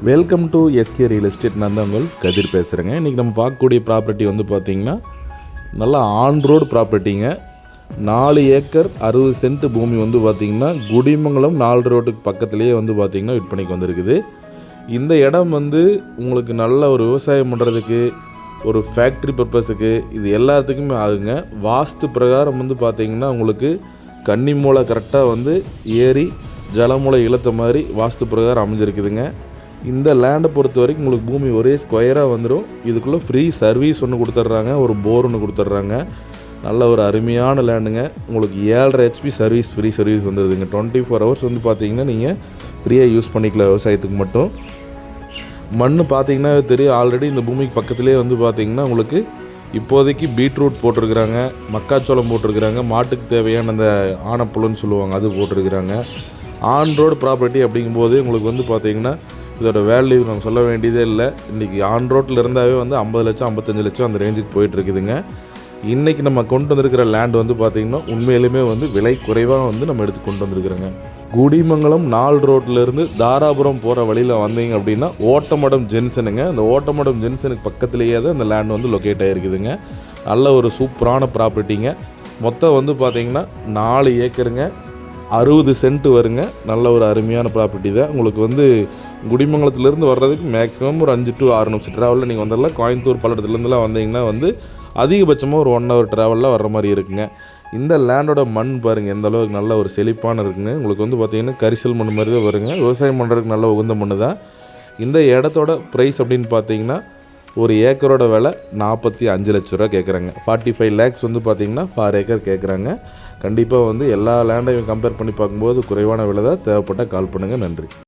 Welcome to SK real estate. நான் தான் உங்கள் கதிர் பேசுகிறேங்க. இன்றைக்கி நம்ம பார்க்கக்கூடிய ப்ராப்பர்ட்டி வந்து பார்த்திங்கன்னா நல்லா ஆன் ரோடு ப்ராப்பர்ட்டிங்க. 4 ஏக்கர் 60 சென்ட் பூமி வந்து பார்த்திங்கன்னா குடிமங்கலம் 4 ரோட்டுக்கு பக்கத்துலேயே வந்து பார்த்திங்கன்னா விற்பனைக்கு வந்திருக்குது. இந்த இடம் வந்து உங்களுக்கு நல்ல ஒரு விவசாயம் பண்ணுறதுக்கு, ஒரு ஃபேக்ட்ரி பர்பஸுக்கு, இது எல்லாத்துக்குமே ஆகுங்க. வாஸ்து பிரகாரம் வந்து பார்த்திங்கன்னா உங்களுக்கு கன்னி மூலை கரெக்டாக வந்து ஏரி ஜலமூலை இழுத்த மாதிரி வாஸ்து பிரகாரம் அமைஞ்சிருக்குதுங்க. இந்த லேண்டை பொறுத்த வரைக்கும் உங்களுக்கு பூமி ஒரே ஸ்கொயராக வந்துடும். இதுக்குள்ளே ஃப்ரீ சர்வீஸ் ஒன்று கொடுத்துட்றாங்க, ஒரு போர் ஒன்று கொடுத்துட்றாங்க. நல்ல ஒரு அருமையான லேண்டுங்க. உங்களுக்கு 7.5 HP சர்வீஸ் ஃப்ரீ சர்வீஸ் வந்துடுதுங்க. 24 hours வந்து பார்த்தீங்கன்னா நீங்கள் ஃப்ரீயாக யூஸ் பண்ணிக்கலாம் விவசாயத்துக்கு மட்டும். மண் பார்த்தீங்கன்னா தெரியும், ஆல்ரெடி இந்த பூமிக்கு பக்கத்துலேயே வந்து பார்த்திங்கன்னா உங்களுக்கு இப்போதைக்கு பீட்ரூட் போட்டிருக்கிறாங்க, மக்காச்சோளம் போட்டிருக்கிறாங்க, மாட்டுக்கு தேவையான அந்த ஆனப்புல்லுன்னு சொல்லுவாங்க அது போட்டிருக்கிறாங்க. ஆன் ரோடு ப்ராப்பர்ட்டி அப்படிங்கும்போது உங்களுக்கு வந்து பார்த்திங்கன்னா இதோட வேல்யூ நம்ம சொல்ல வேண்டியதே இல்லை. இன்றைக்கி ஆன் ரோட்டில் இருந்தாவே வந்து 50 லட்சம் 55 லட்சம் அந்த ரேஞ்சுக்கு போயிட்டுருக்குதுங்க. இன்றைக்கி நம்ம கொண்டு வந்திருக்கிற லேண்ட் வந்து பார்த்திங்கன்னா உண்மையிலுமே வந்து விலை குறைவாக வந்து நம்ம எடுத்து கொண்டு வந்திருக்கிறோங்க. குடிமங்கலம் 4 ரோட்லேருந்து தாராபுரம் போகிற வழியில் வந்தீங்க அப்படின்னா ஓட்டமடம் ஜென்சனுங்க. அந்த ஓட்டமடம் ஜென்சனுக்கு பக்கத்துலேயே தான் அந்த லேண்ட் வந்து லொக்கேட் ஆகிருக்குதுங்க. நல்ல ஒரு சூப்பரான ப்ராப்பர்ட்டிங்க. மொத்தம் வந்து பார்த்திங்கன்னா 4 ஏக்கருங்க, 60 சென்ட் வருங்க. நல்ல ஒரு அருமையான ப்ராப்பர்ட்டி தான். உங்களுக்கு வந்து குடிமங்கலத்துலேருந்து வர்றதுக்கு மேக்ஸிமம் ஒரு 5 to 6 நிமிஷம் ட்ராவலில் நீங்கள் வந்துடலாம். கோயம்புத்தூர் பல்லடத்துலேருந்துலாம் வந்தீங்கன்னா வந்து அதிகபட்சமாக ஒரு 1 hour ட்ராவலில் வர்ற மாதிரி இருக்குங்க. இந்த லேண்டோட மண் பாருங்கள் எந்த அளவுக்கு நல்ல ஒரு செழிப்பான இருக்குங்க. உங்களுக்கு வந்து பார்த்திங்கன்னா கரிசல் மண் மாதிரி தான் வருங்க. விவசாயம் பண்ணுறதுக்கு நல்ல உகந்த மண் தான். இந்த இடத்தோட ப்ரைஸ் அப்படின்னு பார்த்தீங்கன்னா ஒரு ஏக்கரோட விலை 45 லட்ச ரூபா கேட்குறாங்க. 45 lakhs வந்து பார்த்திங்கன்னா per acre கேட்குறாங்க. கண்டிப்பாக வந்து எல்லா லேண்டையும் கம்பேர் பண்ணி பார்க்கும்போது குறைவான விலை தான். தேவைப்பட்டால் கால் பண்ணுங்கள். நன்றி.